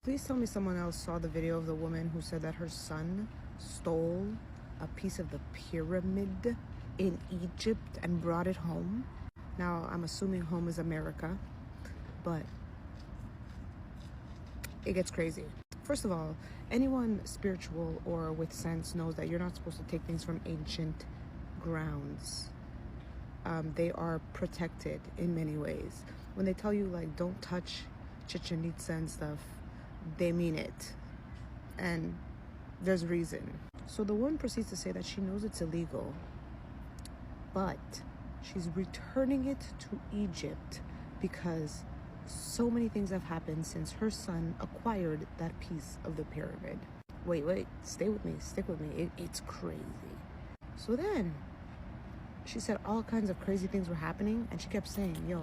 Please tell me someone else saw the video of the woman who said that her son stole a piece of the pyramid in Egypt and brought it home. Now, I'm assuming home is America, but it gets crazy. First of all, anyone spiritual or with sense knows that you're not supposed to take things from ancient grounds. They are protected in many ways. When they tell you, like, don't touch Chichen Itza and stuff, they mean it. And there's reason. So the woman proceeds to say that she knows it's illegal, but she's returning it to Egypt because so many things have happened since her son acquired that piece of the pyramid. Wait, stay with me, stick with me. It's crazy. So then she said all kinds of crazy things were happening, and she kept saying, yo,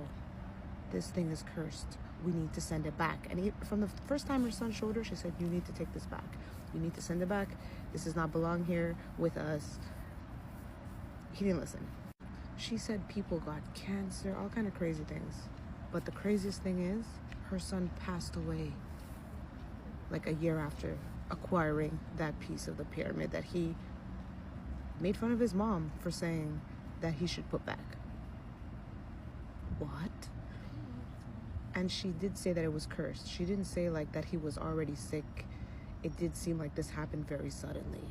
this thing is cursed. We need to send it back. And from the first time her son showed her, she said, you need to take this back. You need to send it back. This does not belong here with us. He didn't listen. She said people got cancer, all kind of crazy things. But the craziest thing is, her son passed away like a year after acquiring that piece of the pyramid that he made fun of his mom for saying that he should put back. What? And she did say that it was cursed. She didn't say like that he was already sick. It did seem like this happened very suddenly.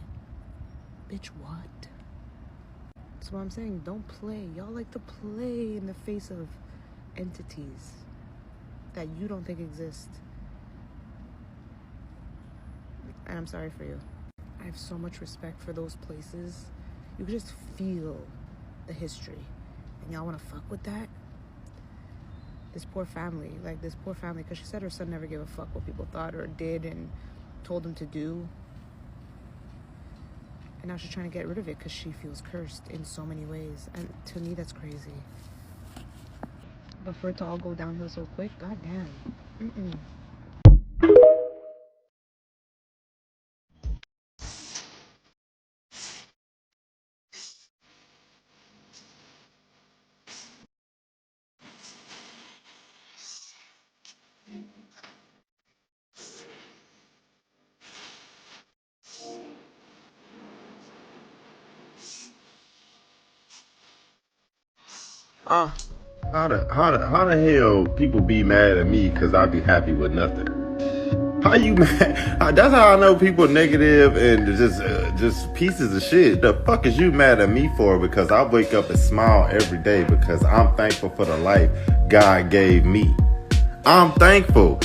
Bitch, what? That's what I'm saying. Don't play. Y'all like to play in the face of entities that you don't think exist. And I'm sorry for you. I have so much respect for those places. You can just feel the history. And y'all want to fuck with that? This poor family, because she said her son never gave a fuck what people thought or did and told him to do. And now she's trying to get rid of it because she feels cursed in so many ways. And to me, that's crazy. But for it to all go downhill so quick, goddamn. How the hell people be mad at me because I be happy with nothing? How you mad? That's how I know people negative and just pieces of shit. The fuck is you mad at me for? Because I wake up and smile every day because I'm thankful for the life God gave me. I'm thankful.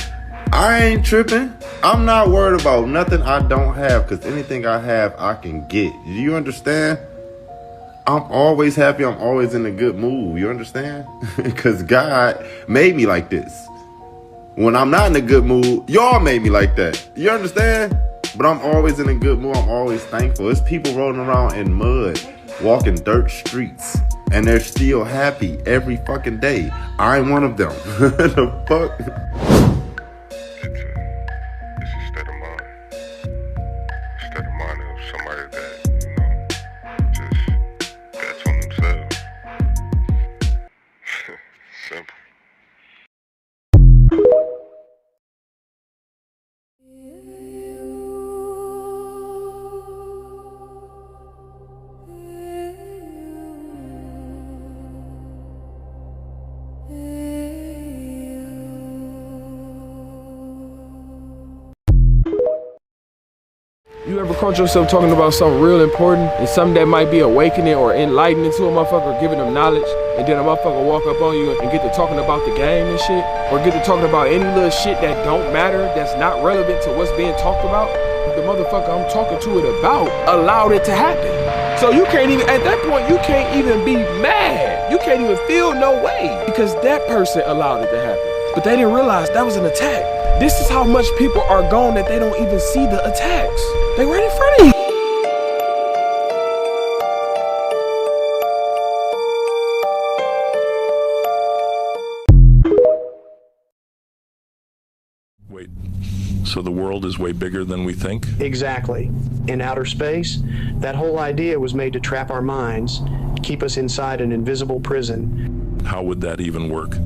I ain't tripping. I'm not worried about nothing I don't have because anything I have, I can get. Do you understand? I'm always happy. I'm always in a good mood. You understand? Because God made me like this. When I'm not in a good mood, y'all made me like that. You understand? But I'm always in a good mood. I'm always thankful. There's people rolling around in mud, walking dirt streets, and they're still happy every fucking day. I'm one of them. The fuck? It's a state of mind. State of mind of somebody that, just bets on themselves. Simple. You ever caught yourself talking about something real important and something that might be awakening or enlightening to a motherfucker, giving them knowledge, and then a motherfucker walk up on you and get to talking about the game and shit, or get to talking about any little shit that don't matter, that's not relevant to what's being talked about? The motherfucker I'm talking to it about allowed it to happen. So you can't even, at that point, you can't even be mad. You can't even feel no way because that person allowed it to happen. But they didn't realize that was an attack. This is how much people are gone that they don't even see the attacks. They right in front of you. Wait, so the world is way bigger than we think? Exactly. In outer space, that whole idea was made to trap our minds, keep us inside an invisible prison. How would that even work?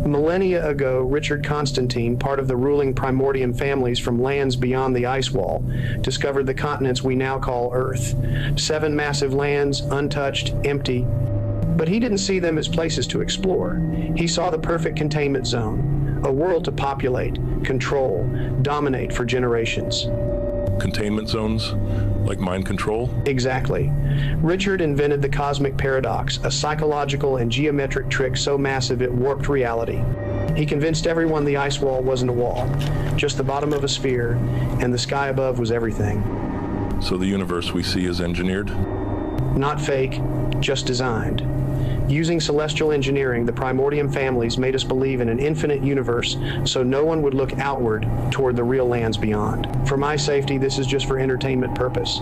Millennia ago, Richard Constantine, part of the ruling Primordian families from lands beyond the ice wall, discovered the continents we now call Earth. 7 massive lands, untouched, empty. But he didn't see them as places to explore. He saw the perfect containment zone, a world to populate, control, dominate for generations. Containment zones, like mind control? Exactly. Richard invented the cosmic paradox, a psychological and geometric trick so massive it warped reality. He convinced everyone the ice wall wasn't a wall, just the bottom of a sphere, and the sky above was everything. So the universe we see is engineered? Not fake, just designed. Using celestial engineering, the Primordian families made us believe in an infinite universe so no one would look outward toward the real lands beyond. For my safety, this is just for entertainment purpose.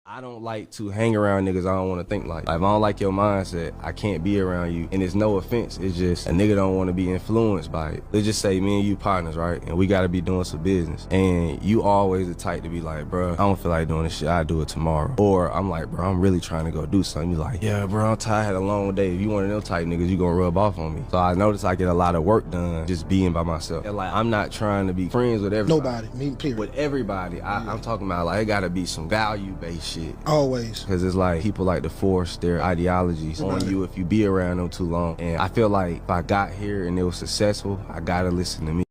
I don't like to hang around niggas I don't want to think like. If I don't like your mindset, I can't be around you. And it's no offense, it's just a nigga don't want to be influenced by it. Let's just say me and you partners, right? And we got to be doing some business. And you always the type to be like, bro, I don't feel like doing this shit, I'll do it tomorrow. Or I'm like, bro, I'm really trying to go do something. You like, yeah, bro, I'm tired, had a long day. If you one of them type niggas, you gonna rub off on me. So I notice I get a lot of work done just being by myself. And like, I'm not trying to be friends with everybody. Nobody, me, period. With everybody. I'm talking about like, it gotta be some value-based shit. Always. Because it's like people like to force their ideologies on you if you be around them too long. And I feel like if I got here and it was successful, I gotta listen to me.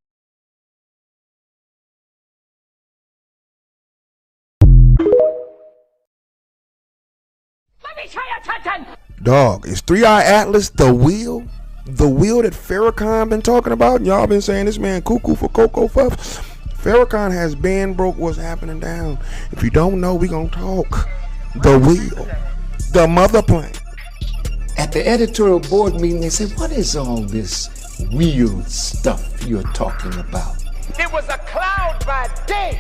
Let me pay attention! Dog, is 3-Eye Atlas the wheel? The wheel that Farrakhan been talking about? Y'all been saying this man cuckoo for Cocoa Puffs? Farrakhan has been broke what's happening down. If you don't know, we gonna talk. The wheel. The mother plane. At the editorial board meeting, they said, what is all this wheel stuff you're talking about? It was a cloud by day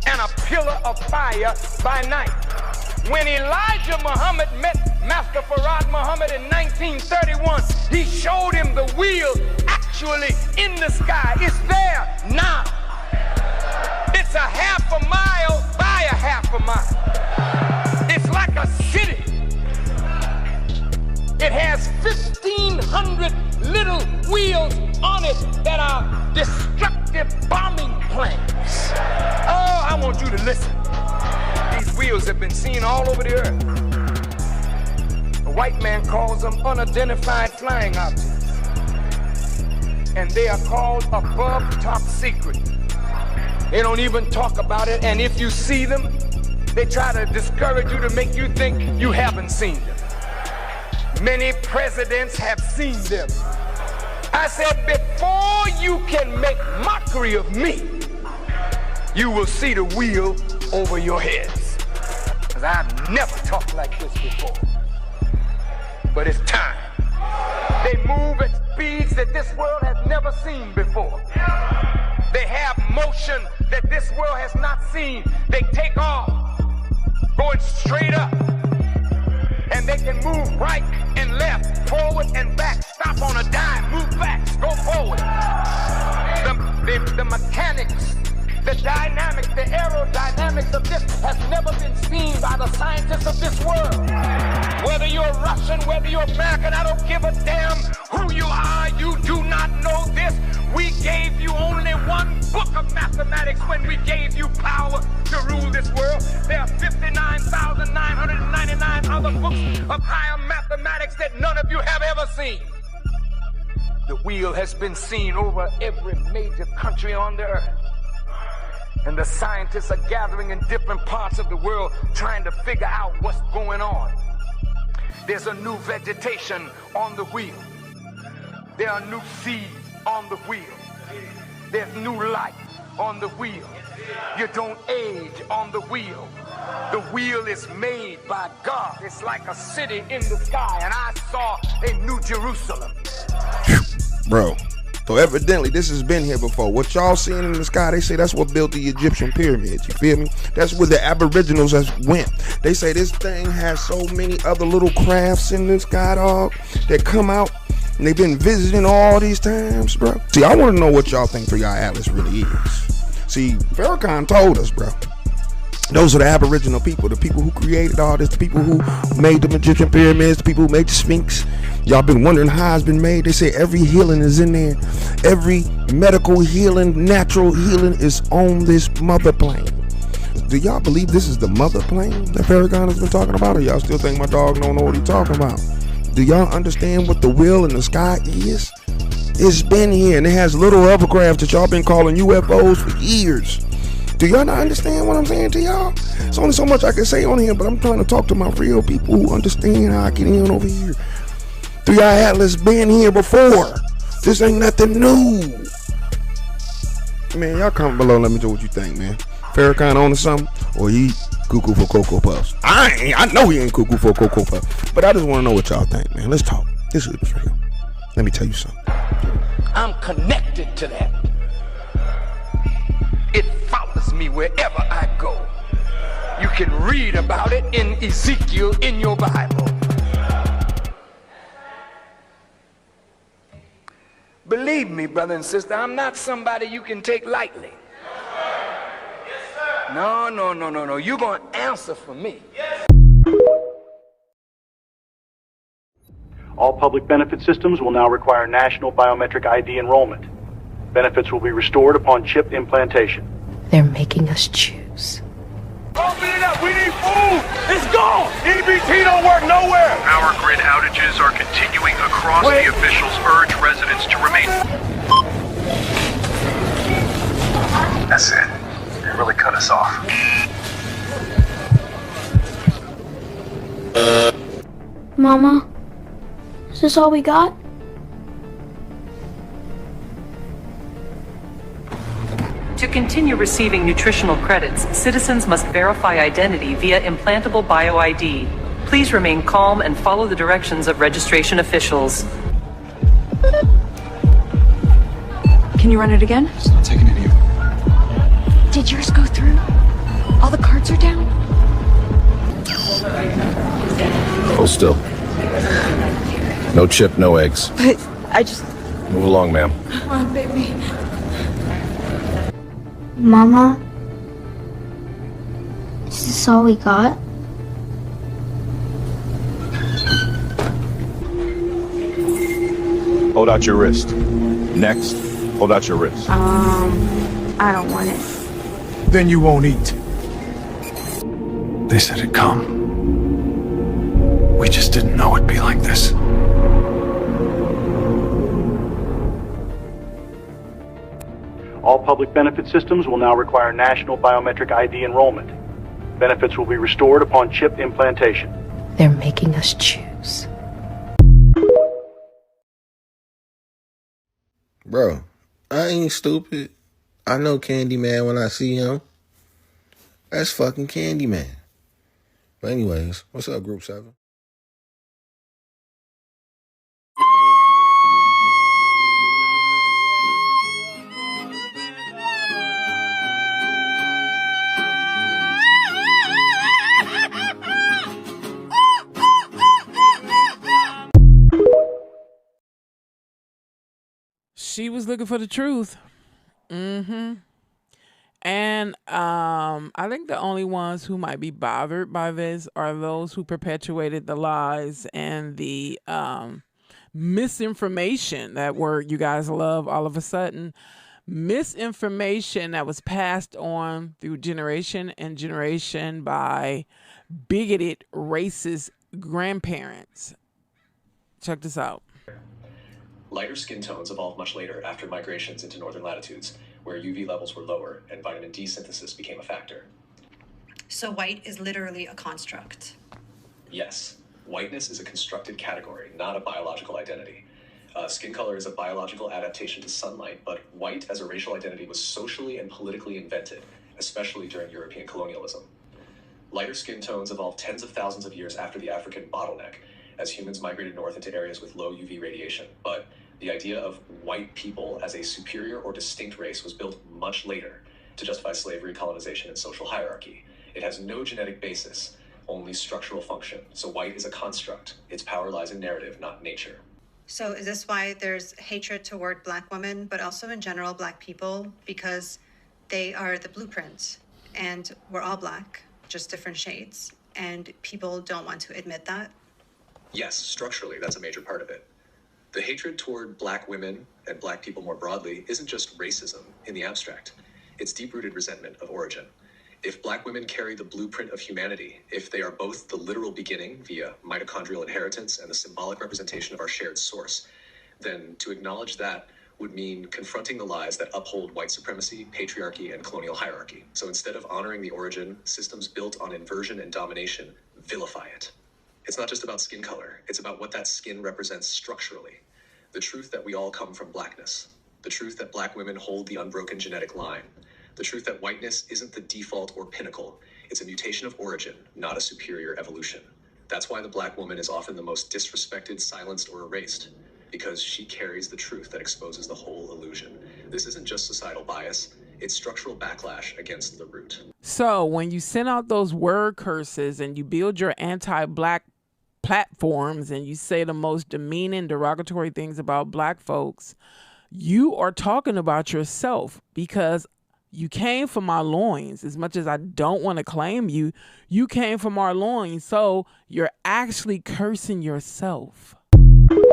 and a pillar of fire by night. When Elijah Muhammad met Master Farad Muhammad in 1931, he showed him the wheel actually in the sky. It's there now. It's a half a mile by a half a mile. It's like a city. It has 1,500 little wheels on it that are destructive bombing planes. Oh, I want you to listen. These wheels have been seen all over the earth. The white man calls them unidentified flying objects. And they are called above top secret. They don't even talk about it, and if you see them, they try to discourage you to make you think you haven't seen them. Many presidents have seen them. I said, before you can make mockery of me, you will see the wheel over your heads. Because I've never talked like this before. But it's time. They move at speeds that this world has never seen before. They have motion that this world has not seen. They take off, going straight up. And they can move right and left, forward and back, stop on a dime, move back, go forward. The mechanics, the dynamics, the aerodynamics of this has never been seen by the scientists of this world. Whether you're Russian, whether you're American, I don't give a damn who you are, you do not know this. We gave you only one book of mathematics when we gave you power to rule this world. There are 59,999 other books of higher mathematics that none of you have ever seen. The wheel has been seen over every major country on the earth. And the scientists are gathering in different parts of the world trying to figure out what's going on. There's a new vegetation on the wheel. There are new seeds on the wheel. There's new life on the wheel. You don't age on the wheel. The wheel is made by God. It's like a city in the sky, and I saw a New Jerusalem. Bro, so evidently this has been here before. What y'all seeing in the sky, they say that's what built the Egyptian pyramids, you feel me? That's where the Aboriginals has went. They say this thing has so many other little crafts in the sky, dog, that come out, and they've been visiting all these times, bro. See, I want to know what y'all think 3-Eye Atlas really is. See, Farrakhan told us, bro. Those are the Aboriginal people, the people who created all this, the people who made the Egyptian pyramids, the people who made the Sphinx. Y'all been wondering how it's been made. They say every healing is in there. Every medical healing, natural healing is on this mother plane. Do y'all believe this is the mother plane that Farrakhan has been talking about? Or y'all still think my dog don't know what he's talking about? Do y'all understand what the wheel in the sky is? It's been here, and it has little hovercrafts that y'all been calling UFOs for years. Do y'all not understand what I'm saying to y'all? It's only so much I can say on here, but I'm trying to talk to my real people who understand how I get in over here. 3i Atlas been here before. This ain't nothing new. Man, y'all comment below and let me know what you think, man. Farrakhan on to something, or he cuckoo for Cocoa Puffs? I know he ain't cuckoo for Cocoa Puffs, but I just want to know what y'all think, man. Let's talk. This is real. Let me tell you something. I'm connected to that. It follows me wherever I go. You can read about it in Ezekiel in your Bible. Believe me, brother and sister, I'm not somebody you can take lightly. No. You're going to answer for me. All public benefit systems will now require national biometric ID enrollment. Benefits will be restored upon chip implantation. They're making us choose. Open it up, we need food! It's gone! EBT don't work nowhere! Power grid outages are continuing across the officials urge residents to remain. That's it. It really cut us off. Mama, is this all we got? To continue receiving nutritional credits, citizens must verify identity via implantable BioID. Please remain calm and follow the directions of registration officials. Can you run it again? It's not taking any of it. Did yours go through? All the cards are down? Hold still. No chip, no eggs. But I just... Move along, ma'am. Come on, baby. Mama? Is this all we got? Hold out your wrist. Next, hold out your wrist. I don't want it. Then you won't eat. They said it'd come. We just didn't know it'd be like this. All public benefit systems will now require national biometric ID enrollment. Benefits will be restored upon chip implantation. They're making us choose. Bro, I ain't stupid. I know Candyman when I see him. That's fucking Candyman. But anyways, what's up, Group 7? She was looking for the truth. And I think the only ones who might be bothered by this are those who perpetuated the lies and the misinformation, that word you guys love all of a sudden. Misinformation that was passed on through generation and generation by bigoted, racist grandparents. Check this out. Lighter skin tones evolved much later after migrations into northern latitudes, where UV levels were lower and vitamin D synthesis became a factor. So white is literally a construct? Yes, whiteness is a constructed category, not a biological identity. Skin color is a biological adaptation to sunlight, but white as a racial identity was socially and politically invented, especially during European colonialism. Lighter skin tones evolved tens of thousands of years after the African bottleneck, as humans migrated north into areas with low UV radiation. But the idea of white people as a superior or distinct race was built much later to justify slavery, colonization, and social hierarchy. It has no genetic basis, only structural function. So white is a construct. Its power lies in narrative, not nature. So is this why there's hatred toward Black women, but also in general Black people, because they are the blueprint and we're all Black, just different shades, and people don't want to admit that? Yes, structurally, that's a major part of it. The hatred toward black women and black people more broadly isn't just racism in the abstract. It's deep-rooted resentment of origin. If black women carry the blueprint of humanity, if they are both the literal beginning via mitochondrial inheritance and the symbolic representation of our shared source, then to acknowledge that would mean confronting the lies that uphold white supremacy, patriarchy, and colonial hierarchy. So instead of honoring the origin, systems built on inversion and domination vilify it. It's not just about skin color, it's about what that skin represents structurally. The truth that we all come from blackness. The truth that black women hold the unbroken genetic line. The truth that whiteness isn't the default or pinnacle. It's a mutation of origin, not a superior evolution. That's why the black woman is often the most disrespected, silenced, or erased, because she carries the truth that exposes the whole illusion. This isn't just societal bias, it's structural backlash against the root. So when you send out those word curses and you build your anti-black platforms and you say the most demeaning, derogatory things about black folks, you are talking about yourself, because you came from our loins. As much as I don't want to claim you, you came from our loins. So you're actually cursing yourself. You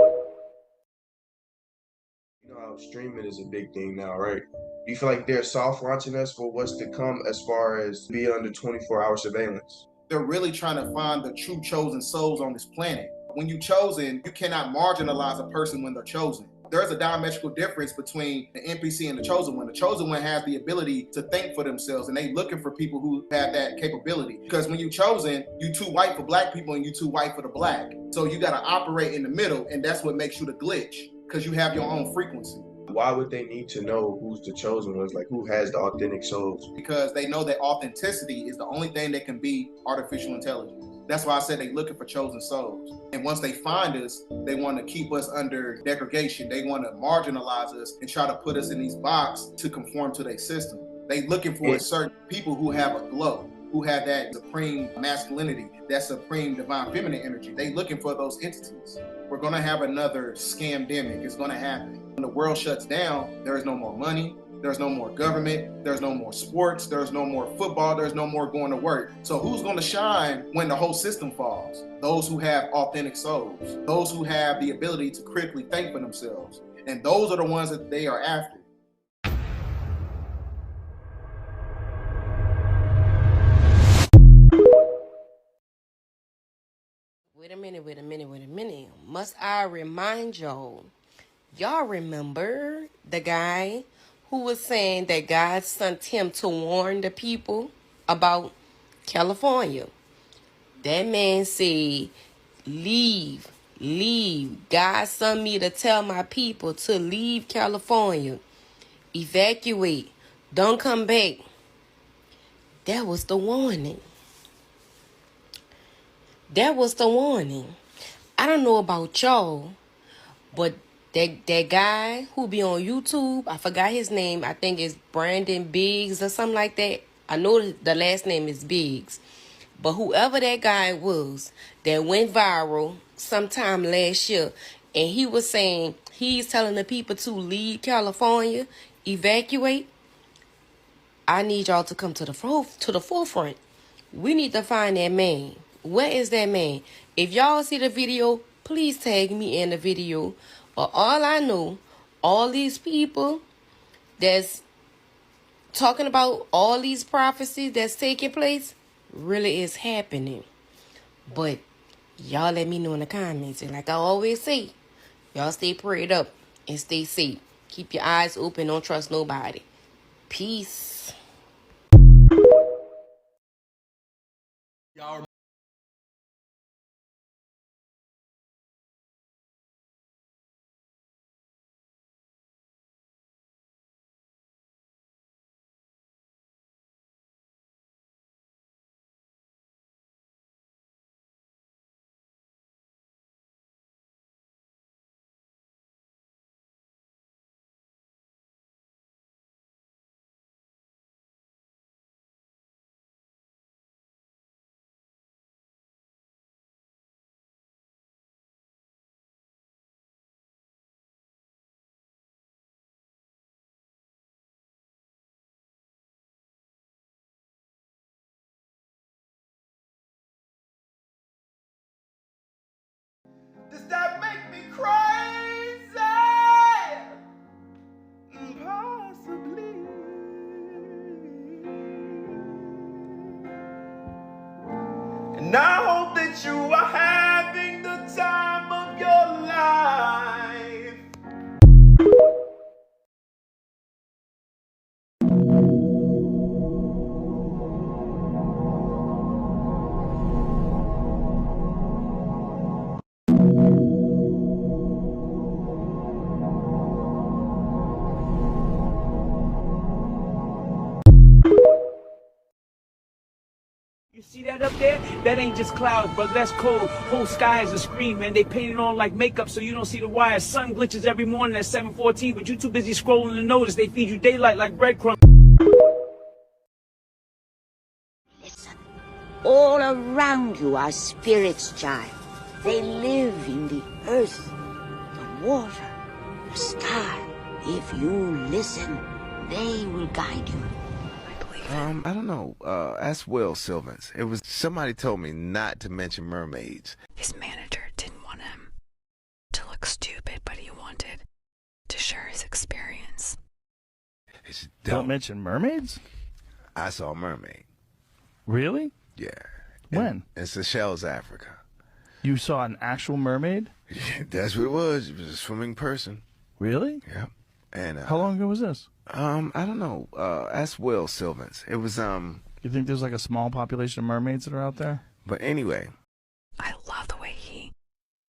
know how streaming is a big thing now, right? Do you feel like they're soft launching us for what's to come as far as being under 24-hour surveillance? They're really trying to find the true chosen souls on this planet. When you're chosen, you cannot marginalize a person when they're chosen. There's a diametrical difference between the NPC and the chosen one. The chosen one has the ability to think for themselves, and they looking for people who have that capability. Because when you're chosen, you too white for black people and you too white for the black. So you got to operate in the middle, and that's what makes you the glitch, because you have your own frequency. Why would they need to know who's the chosen ones? Like, who has the authentic souls? Because they know that authenticity is the only thing that can be artificial intelligence. That's why I said they're looking for chosen souls. And once they find us, they want to keep us under degradation. They want to marginalize us and try to put us in these boxes to conform to their system. They looking for certain people who have a glow, who have that supreme masculinity, that supreme divine feminine energy. They looking for those entities. We're going to have another scamdemic. It's going to happen. When the world shuts down, there is no more money. There's no more government. There's no more sports. There's no more football. There's no more going to work. So who's going to shine when the whole system falls? Those who have authentic souls. Those who have the ability to critically think for themselves. And those are the ones that they are after. Wait a minute. Must I remind y'all remember the guy who was saying that God sent him to warn the people about California? That man said, leave. God sent me to tell my people to leave California. Evacuate. Don't come back. That was the warning. I don't know about y'all, but that guy who be on YouTube, I forgot his name. I think it's Brandon Biggs or something like that. I know the last name is Biggs. But whoever that guy was that went viral sometime last year, and he was saying he's telling the people to leave California, evacuate. I need y'all to come to the forefront. We need to find that man. Where is that man? If y'all see the video, please tag me in the video. But all I know, all these people that's talking about all these prophecies that's taking place really is happening. But y'all let me know in the comments. And like I always say, y'all stay prayed up and stay safe. Keep your eyes open. Don't trust nobody. Peace. Y'all Does that make me crazy? Possibly. And I hope that you are having the time of your life. You see that up there? That ain't just clouds, brother. That's cold. Whole sky is a screen, man. They paint it on like makeup so you don't see the wires. Sun glitches every morning at 7:14, but you too busy scrolling to notice. They feed you daylight like breadcrumbs. All around you are spirits, child. They live in the earth, the water, the sky. If you listen, they will guide you. I don't know. Ask Will Sylvans. It was somebody told me not to mention mermaids. His manager didn't want him to look stupid, but he wanted to share his experience. It's Don't mention mermaids? I saw a mermaid. Really? Yeah. When? In Seychelles, Africa. You saw an actual mermaid? Yeah, that's what it was. It was a swimming person. Really? Yeah. And how long ago was this? I don't know. Ask Will Sylvans. It was You think there's like a small population of mermaids that are out there? But anyway. I love the way he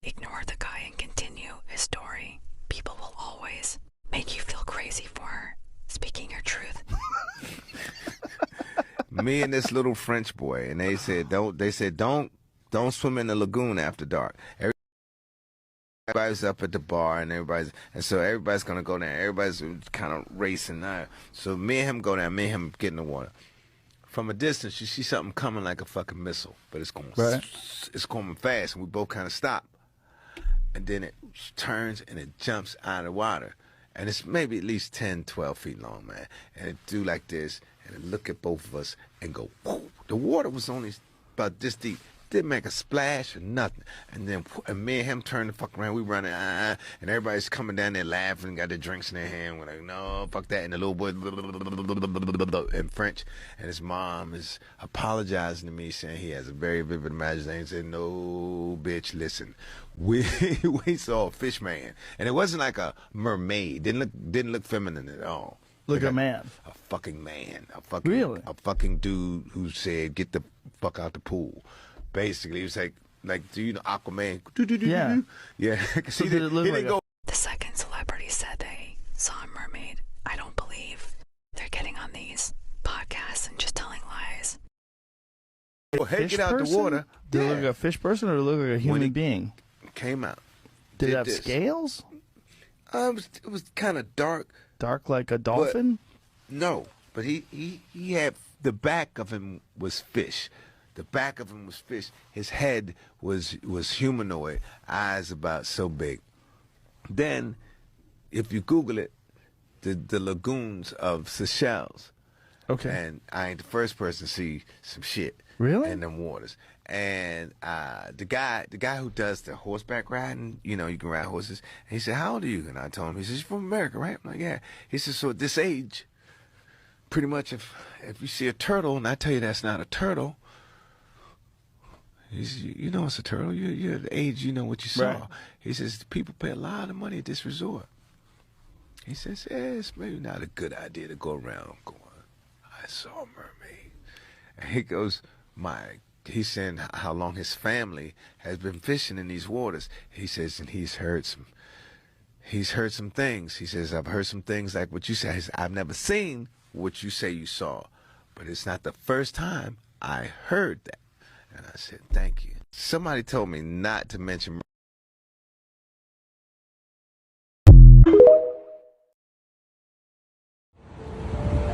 ignored the guy and continue his story. People will always make you feel crazy for speaking your truth. Me and this little French boy, and they said don't swim in the lagoon after dark. Everybody's up at the bar, and so everybody's gonna go down. Everybody's kind of racing now. So me and him go down. Me and him get in the water. From a distance, you see something coming like a fucking missile, but it's going it's coming fast, and we both kind of stop. And then it turns and it jumps out of the water, and it's maybe at least 10, 12 feet long, man. And it do like this, and it look at both of us and go. Whoo. The water was only about this deep. Didn't make a splash or nothing. And then me and him turned the fuck around. We running, and everybody's coming down there laughing, got their drinks in their hand. We're like, no, fuck that. And the little boy in French, and his mom is apologizing to me, saying he has a very vivid imagination. He said, no, bitch, listen. We saw a fish man, and it wasn't like a mermaid. Didn't look feminine at all. Look a man. A fucking man. Really? A fucking dude who said, get the fuck out the pool. Basically, he was like, do you know Aquaman? Yeah. Yeah. So did it look like The second celebrity said they saw a mermaid. I don't believe they're getting on these podcasts and just telling lies. Well, hey, get out the water. Did it look like a fish person or did it look like a human being? Came out. Did it have scales? It was kind of dark. Dark like a dolphin? No, but he had, the back of him was fish. The back of him was fish. His head was humanoid, eyes about so big. Then, if you Google it, the lagoons of Seychelles. Okay. And I ain't the first person to see some shit. Really? In them waters. And the guy who does the horseback riding, you know, you can ride horses. And he said, how old are you? And I told him, he says, you're from America, right? I'm like, yeah. He says, so at this age, pretty much if you see a turtle, and I tell you that's not a turtle, he says, you know it's a turtle. You're at the age, you know what you saw. Right. He says, people pay a lot of money at this resort. He says, it's maybe not a good idea to go around going, I saw a mermaid. And he goes, he's saying how long his family has been fishing in these waters. He says, and he's heard some things. He says, I've heard some things like what you say. He says, I've never seen what you say you saw, but it's not the first time I heard that. And I said, thank you. Somebody told me not to mention.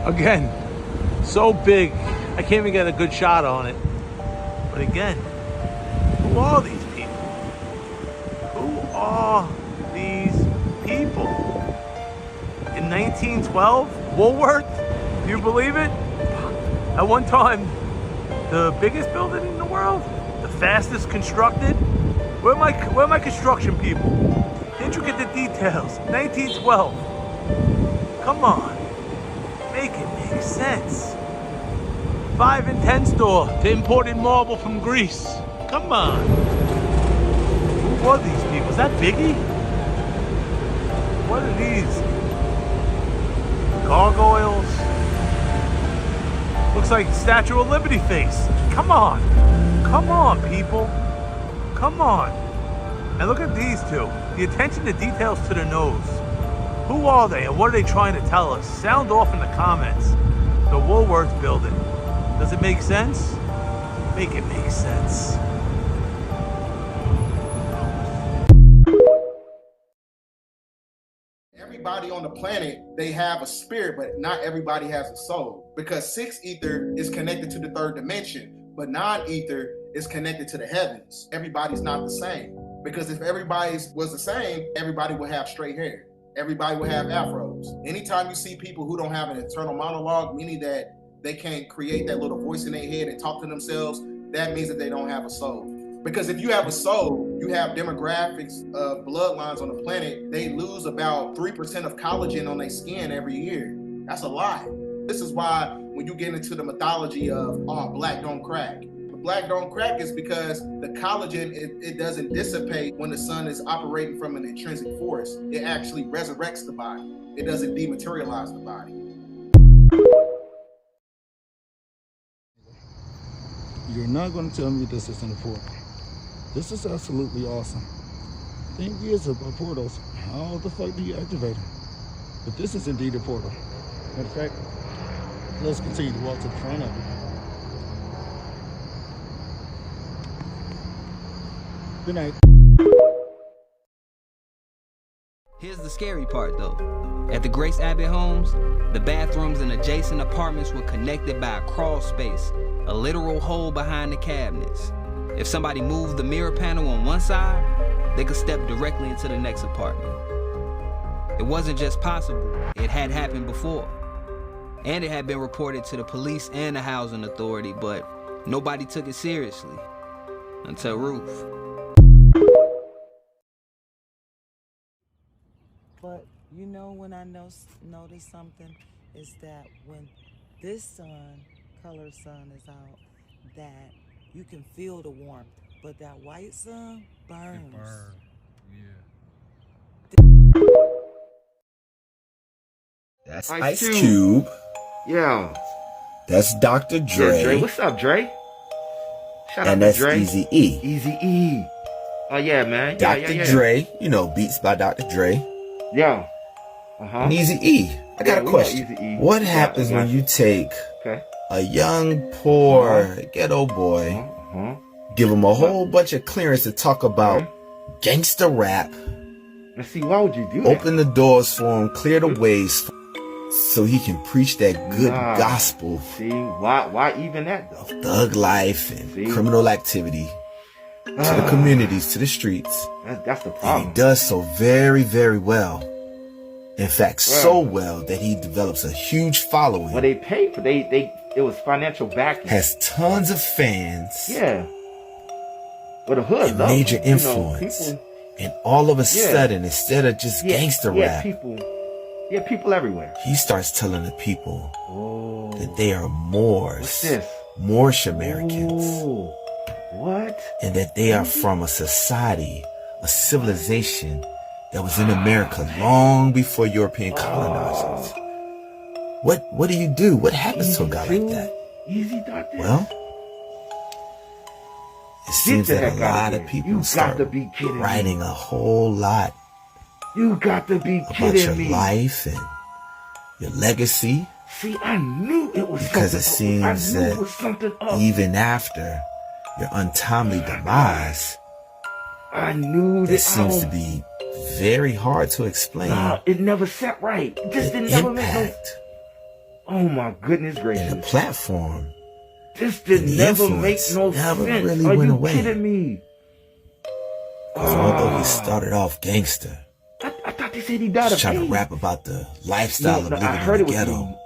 Again, so big, I can't even get a good shot on it. But again, who are these people? Who are these people? In 1912, Woolworth, do you believe it? At one time, the biggest building in the world, the fastest constructed, Where are my construction people? Intricate the details. 1912. Come on. Make it make sense. 5 and 10 store to imported marble from Greece. Come on. Who are these people? Is that Biggie? What are these? Gargoyles? Looks like Statue of Liberty face. Come on. Come on, people. Come on. And look at these two. The attention to details to the nose. Who are they and what are they trying to tell us? Sound off in the comments. The Woolworths building. Does it make sense? Make it make sense. Everybody on the planet, they have a spirit, but not everybody has a soul. Because 6 ether is connected to the 3rd dimension, but non-ether is connected to the heavens. Everybody's not the same. Because if everybody was the same, everybody would have straight hair. Everybody would have afros. Anytime you see people who don't have an internal monologue, meaning that they can't create that little voice in their head and talk to themselves, that means that they don't have a soul. Because if you have a soul, you have demographics of bloodlines on the planet, they lose about 3% of collagen on their skin every year. That's a lot. This is why when you get into the mythology of, oh, black don't crack. The black don't crack is because the collagen, it doesn't dissipate when the sun is operating from an intrinsic force. It actually resurrects the body. It doesn't dematerialize the body. You're not going to tell me this isn't a portal. This is absolutely awesome. Thing is about portals, how the fuck do you activate them? But this is indeed a portal. Matter of fact, let's continue to walk to the front of it. Good night. Here's the scary part though. At the Grace Abbott homes, the bathrooms and adjacent apartments were connected by a crawl space, a literal hole behind the cabinets. If somebody moved the mirror panel on one side, they could step directly into the next apartment. It wasn't just possible, it had happened before. And it had been reported to the police and the housing authority, but nobody took it seriously. Until Ruth. But you know when I notice something is that when this color sun is out, that you can feel the warmth, but that white sun burns. It burns. Yeah. That's Ice Cube. Yo. That's Dr. Dre. Yeah, Dre. What's up, Dre? Shout and out that's to Dre. Eazy-E. Eazy-E. Oh yeah, man. Dr. Dre, you know, beats by Dr. Dre. Yo. And Eazy-E. I got a question. What happens when you take a young, poor, ghetto boy, give him a whole bunch of clearance to talk about gangster rap? Let's see, why would you do that? Open the doors for him, clear the ways so he can preach that good gospel. See, why even that though? Thug life and criminal activity to the communities, to the streets. That's the problem. And he does so very, very well. In fact, so well that he develops a huge following. Well, they paid for it was financial backing. Has tons of fans. Yeah. But the hood, and major influence. And all of a sudden, instead of just gangster rap, people everywhere. He starts telling the people that they are Moors. What's this? Moorish Americans. Ooh. What? And that they are from a society, a civilization that was in America long before European colonizers. What do you do? What happens to a guy like that? Easy, Doctor. Well, it seems that a lot of people start writing a whole lot You got to be about kidding your me. life and your legacy. See, I knew it was Because it something. seems I knew it that was something up. even after your untimely demise, I knew it that. seems to be very hard to explain. Nah, it never sat right. It just didn't never make no. Oh my goodness gracious! And the platform, this did never make no never sense. really Are went you away. kidding me? Because although he started off gangster, I thought they said he died just of trying AIDS. to rap about the lifestyle of living in the ghetto.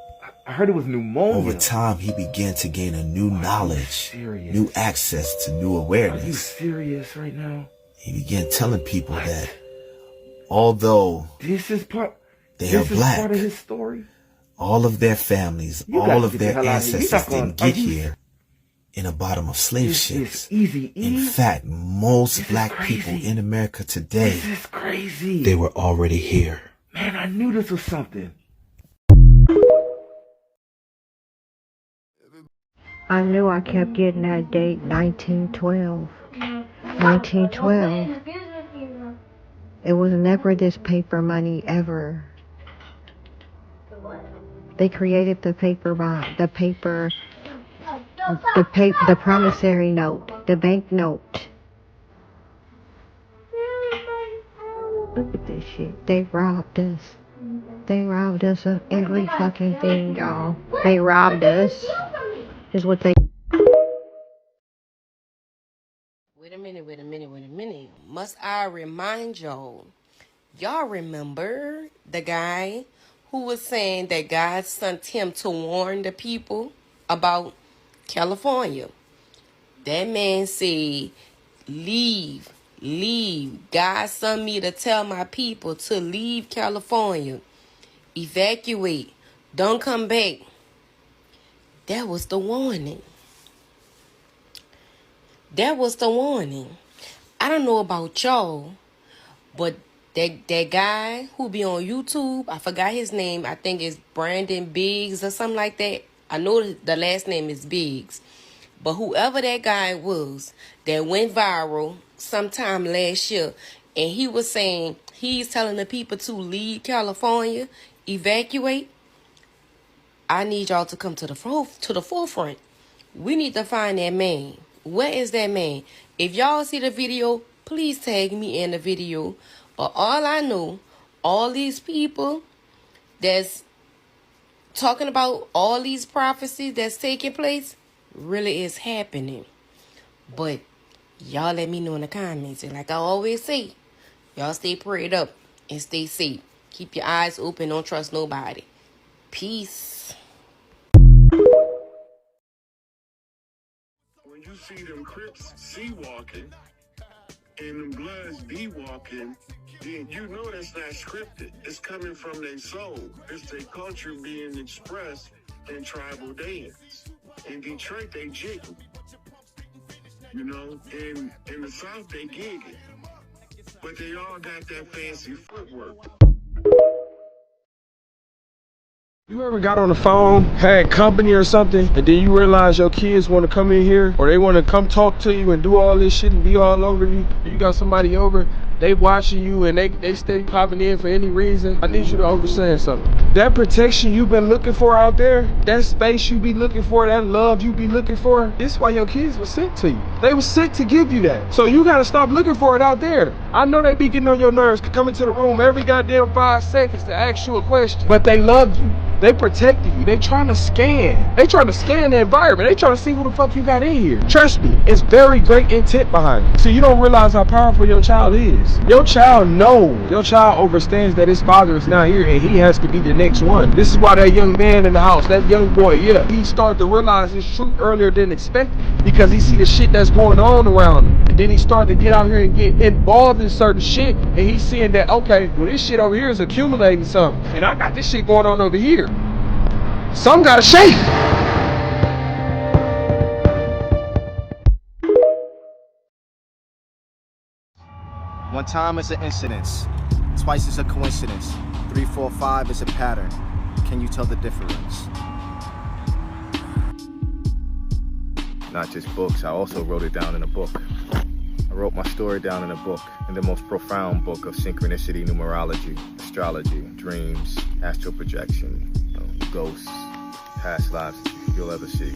I heard it was pneumonia. Over time, he began to gain a new knowledge, new access to new Are you awareness. serious right now? He began telling people that although this is part black, of his story. All of their families, all of their ancestors didn't get here in the bottom of slave ships. In fact, most black people in America today, this is crazy. They were already here. Man, I knew this was something. I knew I kept getting that date, 1912. 1912. It was never this paper money ever. They created the paper bond, the promissory note, the bank note. Look at this shit. They robbed us. They robbed us of every fucking thing, y'all. They robbed us. Is what they. Wait a minute. Must I remind y'all remember the guy who was saying that God sent him to warn the people about California? That man said, leave. God sent me to tell my people to leave California. Evacuate. Don't come back. That was the warning. I don't know about y'all, but that guy who be on YouTube, I forgot his name. I think it's Brandon Biggs or something like that. I know the last name is Biggs. But whoever that guy was that went viral sometime last year, and he was saying he's telling the people to leave California, evacuate. I need y'all to come to the forefront. We need to find that man. Where is that man? If y'all see the video, please tag me in the video. But all I know, all these people that's talking about all these prophecies that's taking place really is happening. But y'all let me know in the comments. And like I always say, y'all stay prayed up and stay safe. Keep your eyes open. Don't trust nobody. Peace. When you see them Crips C walking and them Bloods B walking, then you know that's not scripted. It's coming from their soul. It's their culture being expressed in tribal dance. In Detroit, they jiggle. You know, in the South, they gig it. But they all got that fancy footwork. You ever got on the phone, had company or something, and then you realize your kids want to come in here, or they want to come talk to you and do all this shit and be all over you? You got somebody over, they watching you and they stay popping in for any reason. I need you to understand something. That protection you've been looking for out there, that space you be looking for, that love you be looking for, this is why your kids were sent to you. They were sent to give you that. So you gotta stop looking for it out there. I know they be getting on your nerves, coming to the room every goddamn 5 seconds to ask you a question, but they love you. They protecting you. They trying to scan. They trying to scan the environment. They trying to see who the fuck you got in here. Trust me, it's very great intent behind it. So you don't realize how powerful your child is. Your child knows. Your child understands that his father is not here and he has to be the next one. This is why that young man in the house, that young boy, he started to realize his truth earlier than expected because he see the shit that's going on around him. And then he started to get out here and get involved in certain shit, and he's seeing that, okay, well, this shit over here is accumulating something, and I got this shit going on over here. Some gotta shake. One time is an incidence, twice is a coincidence, 3, 4, 5 is a pattern. Can you tell the difference? Not just books, I also wrote it down in a book. I wrote my story down in a book, in the most profound book of synchronicity, numerology, astrology, dreams, astral projection, ghosts, past lives you'll ever see.